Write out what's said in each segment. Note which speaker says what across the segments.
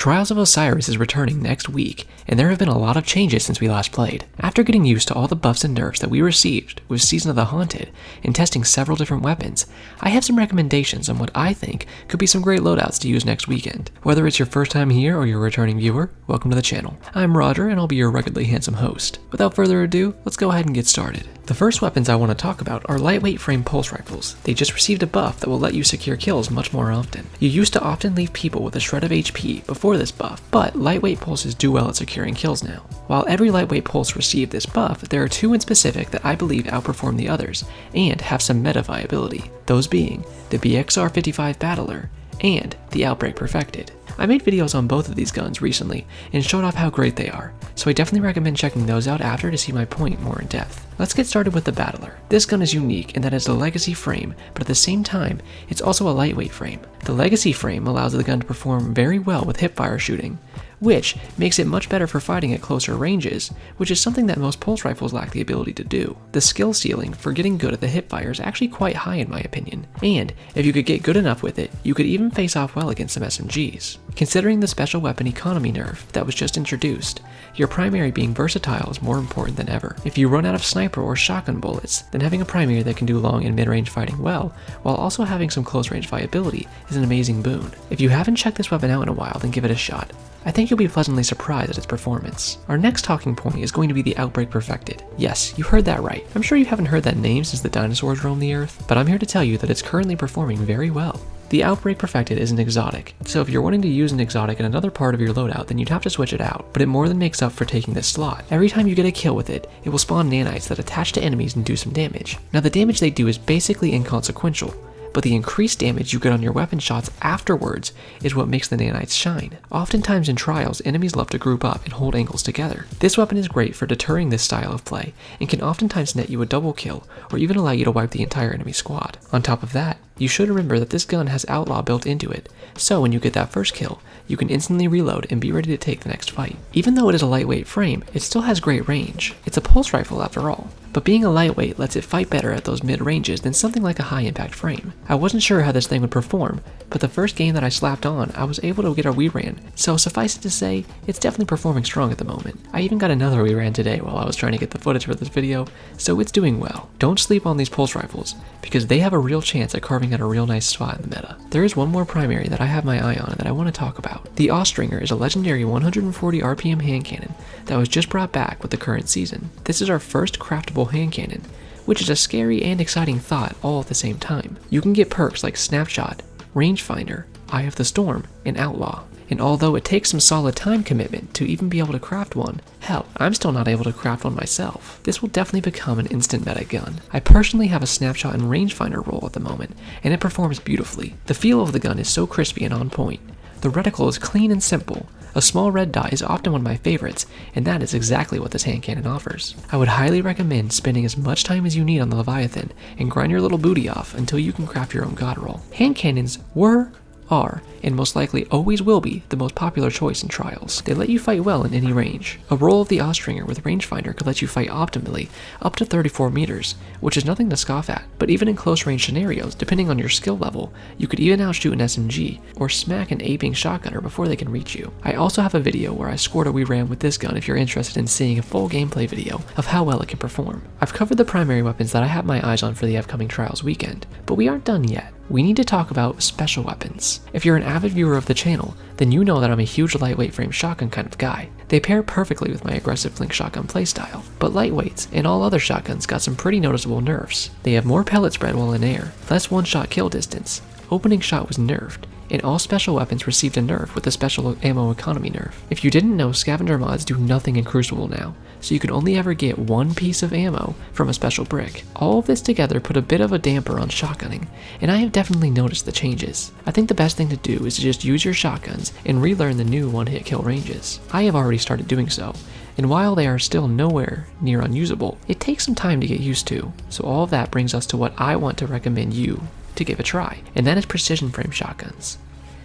Speaker 1: Trials of Osiris is returning next week, and there have been a lot of changes since we last played. After getting used to all the buffs and nerfs that we received with Season of the Haunted and testing several different weapons, I have some recommendations on what I think could be some great loadouts to use next weekend. Whether it's your first time here or you're a returning viewer, welcome to the channel. I'm Roger and I'll be your ruggedly handsome host. Without further ado, let's go ahead and get started. The first weapons I want to talk about are lightweight frame pulse rifles. They just received a buff that will let you secure kills much more often. You used to often leave people with a shred of HP before this buff, but lightweight pulses do well at securing kills now. While every lightweight pulse received this buff, there are two in specific that I believe outperform the others and have some meta viability, those being the BXR-55 Battler and the Outbreak Perfected. I made videos on both of these guns recently and showed off how great they are, so I definitely recommend checking those out after to see my point more in depth. Let's get started with the Battler. This gun is unique in that it's a legacy frame, but at the same time, it's also a lightweight frame. The legacy frame allows the gun to perform very well with hipfire shooting, which makes it much better for fighting at closer ranges, which is something that most pulse rifles lack the ability to do. The skill ceiling for getting good at the hipfire is actually quite high in my opinion, and if you could get good enough with it, you could even face off well against some SMGs. Considering the special weapon economy nerf that was just introduced, your primary being versatile is more important than ever. If you run out of sniper or shotgun bullets, then having a primary that can do long and mid-range fighting well, while also having some close range viability is an amazing boon. If you haven't checked this weapon out in a while, then give it a shot. I think you'll be pleasantly surprised at its performance. Our next talking point is going to be the Outbreak Perfected. Yes, you heard that right. I'm sure you haven't heard that name since the dinosaurs roamed the earth, but I'm here to tell you that it's currently performing very well. The Outbreak Perfected is an exotic, so if you're wanting to use an exotic in another part of your loadout, then you'd have to switch it out, but it more than makes up for taking this slot. Every time you get a kill with it, it will spawn nanites that attach to enemies and do some damage. Now the damage they do is basically inconsequential, but the increased damage you get on your weapon shots afterwards is what makes the nanites shine. Oftentimes in trials, enemies love to group up and hold angles together. This weapon is great for deterring this style of play, and can oftentimes net you a double kill, or even allow you to wipe the entire enemy squad. On top of that, you should remember that this gun has Outlaw built into it, so when you get that first kill, you can instantly reload and be ready to take the next fight. Even though it is a lightweight frame, it still has great range. It's a pulse rifle after all, but being a lightweight lets it fight better at those mid-ranges than something like a high-impact frame. I wasn't sure how this thing would perform, but the first game that I slapped on, I was able to get a reran, so suffice it to say, it's definitely performing strong at the moment. I even got another reran today while I was trying to get the footage for this video, so it's doing well. Don't sleep on these pulse rifles, because they have a real chance at carving out a real nice spot in the meta. There is one more primary that I have my eye on and that I want to talk about. The Austringer is a legendary 140 RPM hand cannon that was just brought back with the current season. This is our first craftable hand cannon, which is a scary and exciting thought all at the same time. You can get perks like Snapshot, Rangefinder, Eye of the Storm, and Outlaw. And although it takes some solid time commitment to even be able to craft one, hell, I'm still not able to craft one myself. This will definitely become an instant meta gun. I personally have a Snapshot and Rangefinder roll at the moment, and it performs beautifully. The feel of the gun is so crispy and on point. The reticle is clean and simple. A small red dot is often one of my favorites, and that is exactly what this hand cannon offers. I would highly recommend spending as much time as you need on the Leviathan and grind your little booty off until you can craft your own god roll. Hand cannons are, and most likely always will be, the most popular choice in trials. They let you fight well in any range. A roll of the Austringer with Rangefinder could let you fight optimally up to 34 meters, which is nothing to scoff at, but even in close range scenarios, depending on your skill level, you could even outshoot an SMG, or smack an aping shotgunner before they can reach you. I also have a video where I scored a wee ram with this gun if you're interested in seeing a full gameplay video of how well it can perform. I've covered the primary weapons that I have my eyes on for the upcoming trials weekend, but we aren't done yet. We need to talk about special weapons. If you're an avid viewer of the channel, then you know that I'm a huge lightweight frame shotgun kind of guy. They pair perfectly with my aggressive flink shotgun playstyle, but lightweights and all other shotguns got some pretty noticeable nerfs. They have more pellet spread while in air, less one-shot kill distance, opening shot was nerfed, and all special weapons received a nerf with the special ammo economy nerf. If you didn't know, scavenger mods do nothing in Crucible now, so you can only ever get one piece of ammo from a special brick. All of this together put a bit of a damper on shotgunning, and I have definitely noticed the changes. I think the best thing to do is to just use your shotguns and relearn the new one-hit kill ranges. I have already started doing so, and while they are still nowhere near unusable, it takes some time to get used to. So all of that brings us to what I want to recommend you to give a try, and that is precision frame shotguns.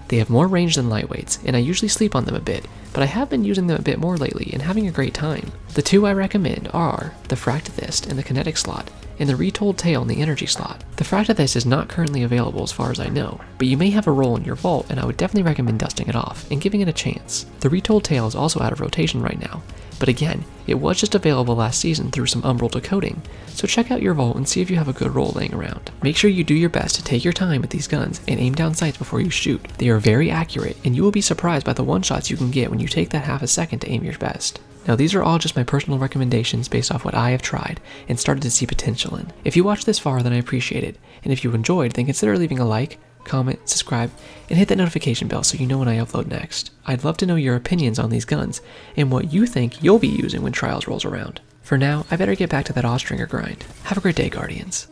Speaker 1: They have more range than lightweights, and I usually sleep on them a bit, but I have been using them a bit more lately and having a great time. The two I recommend are the Fract Fist and the Kinetic Slot, and the retold tail in the energy slot. The fact of this is not currently available as far as I know, but you may have a roll in your vault and I would definitely recommend dusting it off and giving it a chance. The retold tail is also out of rotation right now, but again, it was just available last season through some umbral decoding, so check out your vault and see if you have a good roll laying around. Make sure you do your best to take your time with these guns and aim down sights before you shoot. They are very accurate, and you will be surprised by the one-shots you can get when you take that half a second to aim your best. Now these are all just my personal recommendations based off what I have tried and started to see potential in. If you watched this far, then I appreciate it, and if you enjoyed, then consider leaving a like, comment, subscribe, and hit that notification bell so you know when I upload next. I'd love to know your opinions on these guns and what you think you'll be using when Trials rolls around. For now, I better get back to that Austringer grind. Have a great day, Guardians.